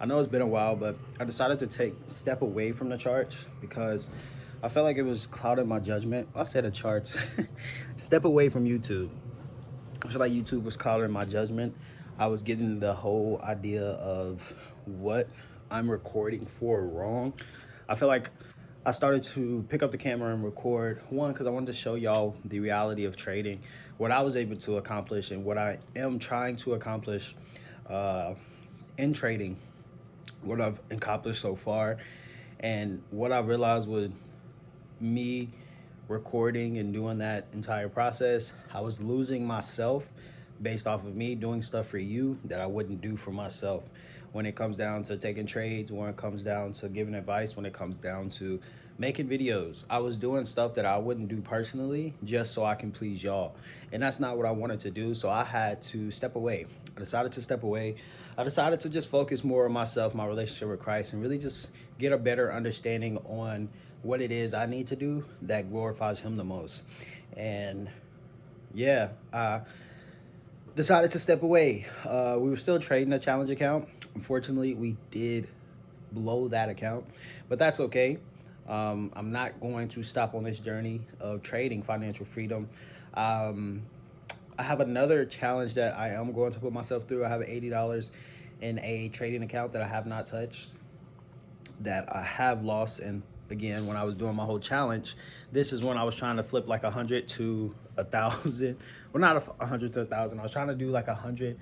I know it's been a while, but I decided to step away from the charts because I felt like it was clouding my judgment. I said the charts. Step away from YouTube. I feel like YouTube was clouding my judgment. I was getting the whole idea of what I'm recording for wrong. I feel like I started to pick up the camera and record, one, because I wanted to show y'all the reality of trading, what I was able to accomplish and what I am trying to accomplish in trading, what I've accomplished so far. And what I realized with me recording and doing that entire process, I was losing myself based off of me doing stuff for you that I wouldn't do for myself. When it comes down to taking trades, when it comes down to giving advice, when it comes down to making videos, I was doing stuff that I wouldn't do personally just so I can please y'all. And that's not what I wanted to do. So I had to step away. I decided to step away. I decided to just focus more on myself, my relationship with Christ, and really just get a better understanding on what it is I need to do that glorifies him the most. And yeah, I decided to step away. We were still trading a challenge account. Unfortunately, we did blow that account, but that's okay. I'm not going to stop on this journey of trading financial freedom. I have another challenge that I am going to put myself through. I have $80 in a trading account that I have not touched, that I have lost. And again, when I was doing my whole challenge, this is when I was trying to flip like 100 to 1,000. Well, not 100 to 1,000. I was trying to do like 100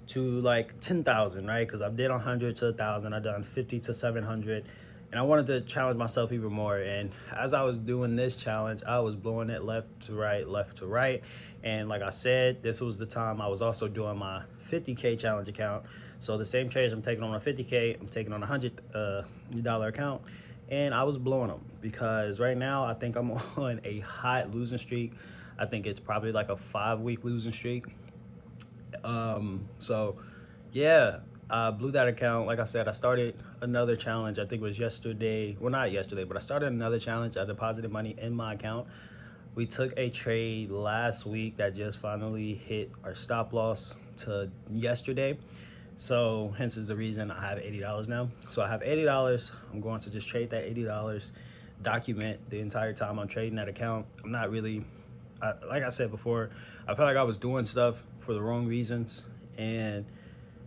to like 10,000, right? Because I did 100 to 1,000. I done 50 to 700. And I wanted to challenge myself even more. And as I was doing this challenge, I was blowing it left to right, left to right. And like I said, this was the time I was also doing my 50K challenge account. So the same trades I'm taking on a 50K, I'm taking on a $100 account. And I was blowing them because right now I think I'm on a hot losing streak. I think it's probably like a 5-week losing streak. So yeah, I blew that account. Like I said, I started another challenge. I think it was yesterday. Well, not yesterday, but I started another challenge. I deposited money in my account. We took a trade last week that just finally hit our stop loss to yesterday. So hence is the reason I have $80 now. So I have $80. I'm going to just trade that $80, document the entire time I'm trading that account. I'm not really, like I said before, I felt like I was doing stuff for the wrong reasons. And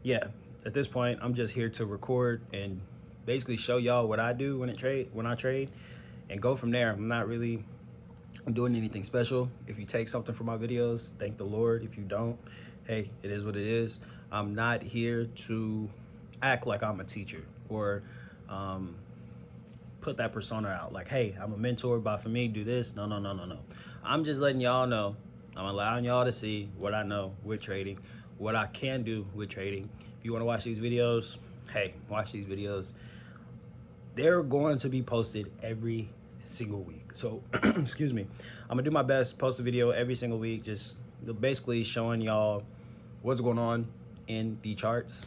yeah, at this point, I'm just here to record and basically show y'all what I do when I trade and go from there. I'm not really doing anything special. If you take something from my videos, thank the Lord. If you don't, hey, it is what it is. I'm not here to act like I'm a teacher or put that persona out like, hey, I'm a mentor, but for me, do this. No. I'm just letting y'all know. I'm allowing y'all to see what I know with trading, what I can do with trading. If you want to watch these videos, hey, watch these videos. They're going to be posted every single week. So, excuse me. I'm gonna do my best, post a video every single week, just basically showing y'all what's going on in the charts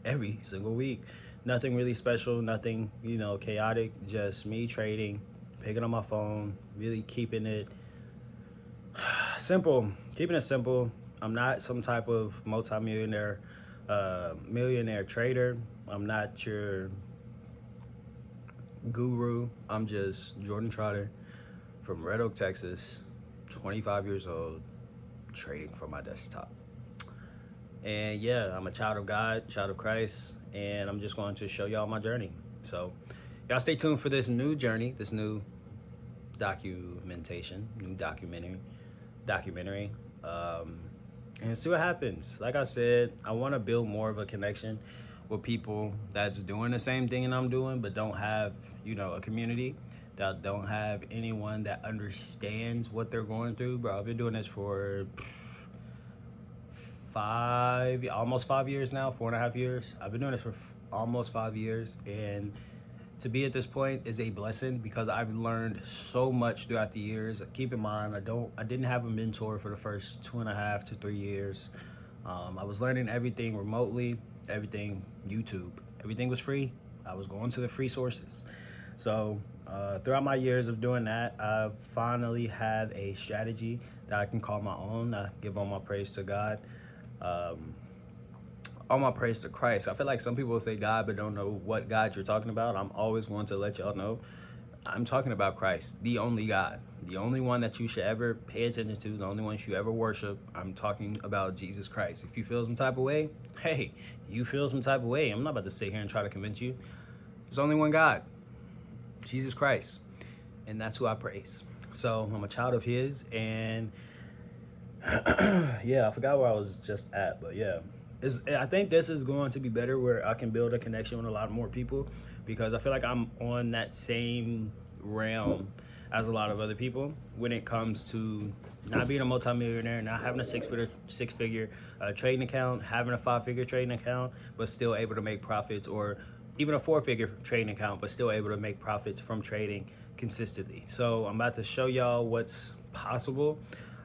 every single week. Nothing really special, nothing, chaotic, just me trading, picking up my phone, really keeping it simple, I'm not some type of multimillionaire, millionaire trader. I'm not your guru. I'm just Jordan Trotter from Red Oak, Texas, 25 years old, trading from my desktop. And yeah, I'm a child of God, child of Christ, and I'm just going to show y'all my journey. So y'all stay tuned for this new journey, this new documentation, new documentary, and see what happens. Like I said, I want to build more of a connection with people that's doing the same thing that I'm doing, but don't have, a community, that don't have anyone that understands what they're going through. Bro, I've been doing this for almost 5 years now, 4.5 years. I've been doing this for almost 5 years, and to be at this point is a blessing because I've learned so much throughout the years. Keep in mind, I didn't have a mentor for the first 2.5 to 3 years. I was learning everything remotely, everything YouTube. Everything was free. I was going to the free sources. So throughout my years of doing that, I finally have a strategy that I can call my own. I give all my praise to God. all my praise to Christ. I feel like some people say God but don't know what God you're talking about. I'm always going to let y'all know I'm talking about Christ, the only God, the only one that you should ever pay attention to, the only one you should ever worship. I'm talking about Jesus Christ. If you feel some type of way, hey, you feel some type of way. I'm not about to sit here and try to convince you. There's only one God, Jesus Christ, and that's who I praise. So I'm a child of his, and yeah, I forgot where I was just at, but yeah. I think this is going to be better where I can build a connection with a lot more people, because I feel like I'm on that same realm as a lot of other people when it comes to not being a multimillionaire, not having a six-figure trading account, having a 5-figure trading account, but still able to make profits, or even a 4-figure trading account, but still able to make profits from trading consistently. So I'm about to show y'all what's possible.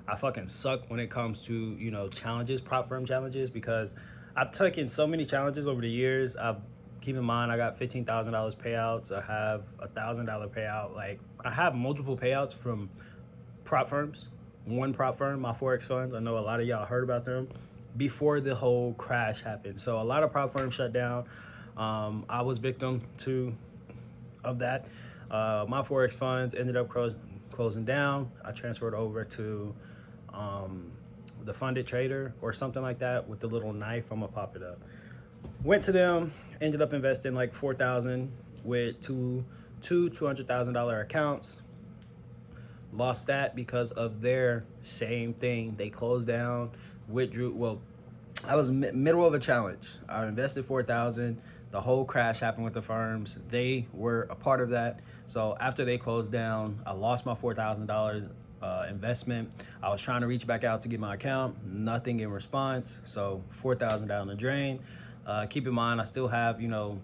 I fucking suck when it comes to, you know, challenges, prop firm challenges, because I've taken so many challenges over the years. Keep in mind, I got $15,000 payouts. I have $1,000 payout. Like, I have multiple payouts from prop firms. One prop firm, my Forex funds. I know a lot of y'all heard about them before the whole crash happened. So a lot of prop firms shut down. I was victim of that. My Forex funds ended up closing down. I transferred over to the funded trader or something like that with the little knife. I'm gonna pop it up. Went to them, ended up investing like $4,000 with two $200,000 accounts. Lost that because of their same thing. They closed down, withdrew. Well, I was middle of a challenge. I invested $4,000. The whole crash happened with the firms. They were a part of that. So after they closed down, I lost my $4,000 investment. I was trying to reach back out to get my account, nothing in response. So $4,000 down the drain. Keep in mind, I still have, you know,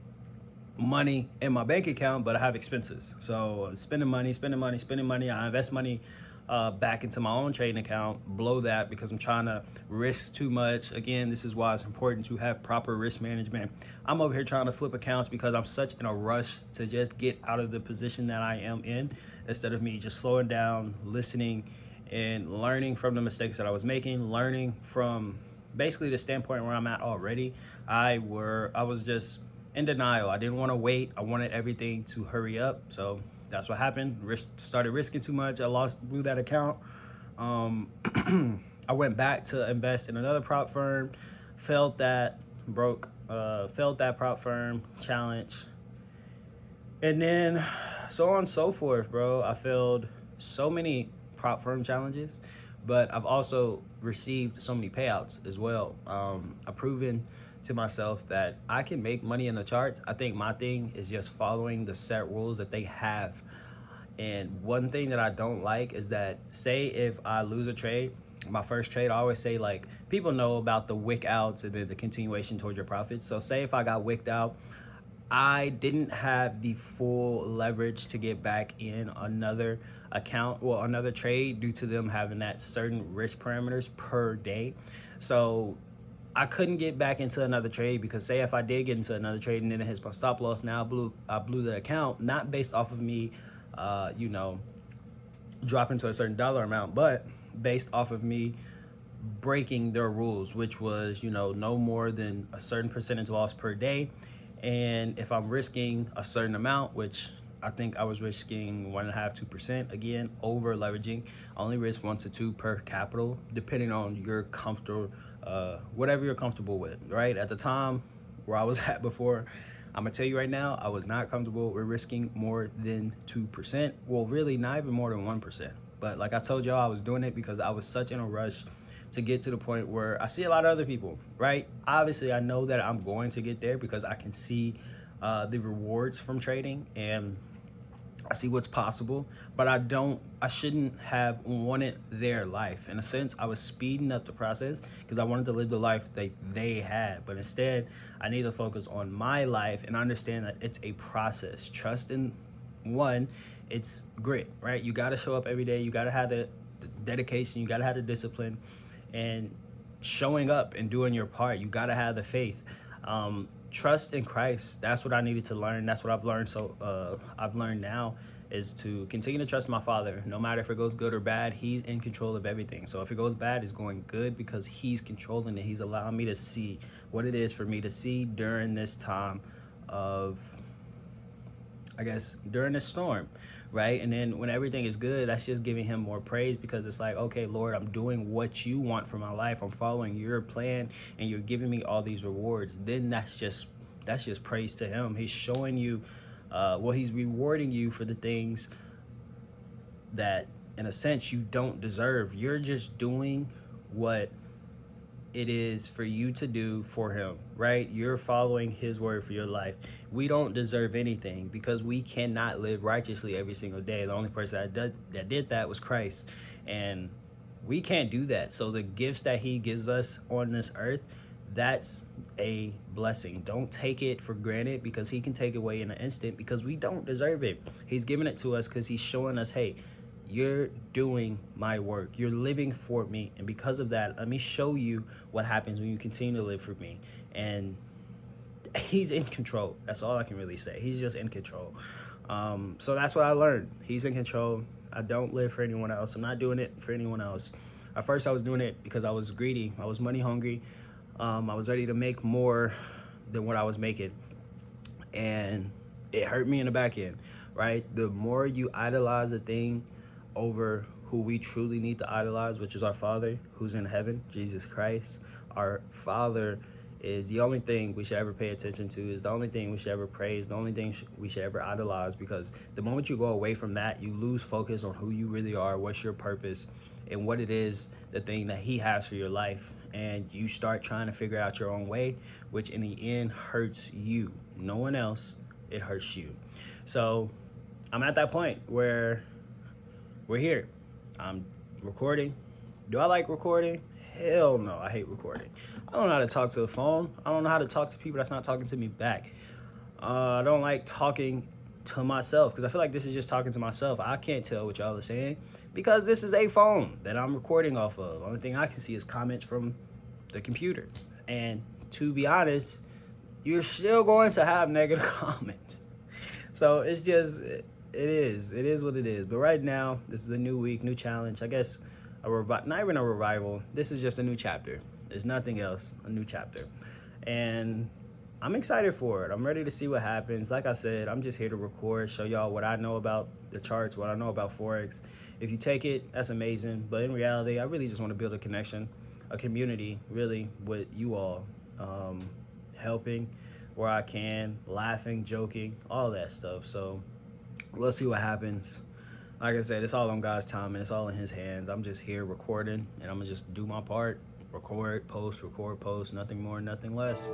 money in my bank account, but I have expenses. So spending money. I invest money back into my own trading account, blow that because I'm trying to risk too much. Again, this is why it's important to have proper risk management. I'm over here trying to flip accounts because I'm such in a rush to just get out of the position that I am in, instead of me just slowing down, listening, and learning from the mistakes that I was making, learning from basically the standpoint where I'm at already. I was just in denial. I didn't want to wait. I wanted everything to hurry up. So that's what happened. Started risking too much. I blew that account. I went back to invest in another prop firm, failed that, failed that prop firm challenge. And then so on and so forth, bro. I failed so many prop firm challenges, but I've also received so many payouts as well. I've proven to myself that I can make money in the charts. I think my thing is just following the set rules that they have. And one thing that I don't like is that, say if I lose a trade, my first trade, I always say, like, people know about the wick outs and then the continuation towards your profits. So say if I got wicked out, I didn't have the full leverage to get back in another account, well, another trade, due to them having that certain risk parameters per day. So I couldn't get back into another trade, because say if I did get into another trade and then it hits my stop loss, now I blew the account, not based off of me, you know, dropping to a certain dollar amount, but based off of me breaking their rules, which was, you know, no more than a certain percentage loss per day. And if I'm risking a certain amount, which I think I was risking 1.5%, 2%, again, over leveraging, I only risk 1 to 2 per capital, depending on your comfortable, whatever you're comfortable with, right? At the time where I was at before, I'm gonna tell you right now, I was not comfortable with risking more than 2%. Well, really not even more than 1%. But like I told y'all, I was doing it because I was such in a rush to get to the point where I see a lot of other people, right? Obviously, I know that I'm going to get there because I can see the rewards from trading and I see what's possible, but I shouldn't have wanted their life. In a sense, I was speeding up the process because I wanted to live the life they had, but instead I need to focus on my life and understand that it's a process. Trust in one, it's grit, right? You got to show up every day. You got to have the dedication. You got to have the discipline and showing up and doing your part. You got to have the faith. Trust in Christ. That's what I needed to learn. That's what I've learned. So I've learned now. is to continue to trust my Father. No matter if it goes good or bad, he's in control of everything. So if it goes bad, it's going good because he's controlling it. He's allowing me to see what it is for me to see during this time of, I guess, during this storm, right? And then when everything is good, that's just giving him more praise, because it's like, okay, Lord, I'm doing what you want for my life. I'm following your plan and you're giving me all these rewards. Then that's just praise to him. He's showing you, he's rewarding you for the things that, in a sense, you don't deserve. You're just doing what it is for you to do for him, right? You're following his word for your life. We don't deserve anything because we cannot live righteously every single day. The only person that did that was Christ, and we can't do that. So the gifts that he gives us on this earth, that's a blessing. Don't take it for granted, because he can take it away in an instant, because we don't deserve it. He's giving it to us because he's showing us, hey, you're doing my work. You're living for me. And because of that, let me show you what happens when you continue to live for me. And he's in control. That's all I can really say. He's just in control. So that's what I learned. He's in control. I don't live for anyone else. I'm not doing it for anyone else. At first, I was doing it because I was greedy. I was money hungry. I was ready to make more than what I was making. And it hurt me in the back end, right? The more you idolize a thing over who we truly need to idolize, which is our Father who's in heaven, Jesus Christ. Our Father is the only thing we should ever pay attention to, is the only thing we should ever praise, the only thing we should ever idolize, because the moment you go away from that, you lose focus on who you really are, what's your purpose, and what it is, the thing that he has for your life. And you start trying to figure out your own way, which in the end hurts you. No one else, it hurts you. So I'm at that point where we're here. I'm recording. Do I like recording? Hell no, I hate recording. I don't know how to talk to the phone. I don't know how to talk to people that's not talking to me back. I don't like talking to myself, because I feel like this is just talking to myself. I can't tell what y'all are saying because this is a phone that I'm recording off of. The only thing I can see is comments from the computer. And to be honest, you're still going to have negative comments. So it's just, it is what it is. But right now, this is a new week, new challenge. I guess not even a revival. This is just a new chapter. There's nothing else, a new chapter. And I'm excited for it. I'm ready to see what happens. Like I said, I'm just here to record, show y'all what I know about the charts, what I know about Forex. If you take it, that's amazing. But in reality, I really just want to build a connection, a community, really, with you all, helping where I can, laughing, joking, all that stuff. So we'll see what happens. Like I said, it's all on God's time, and it's all in his hands. I'm just here recording, and I'm going to just do my part. Record, post, nothing more, nothing less.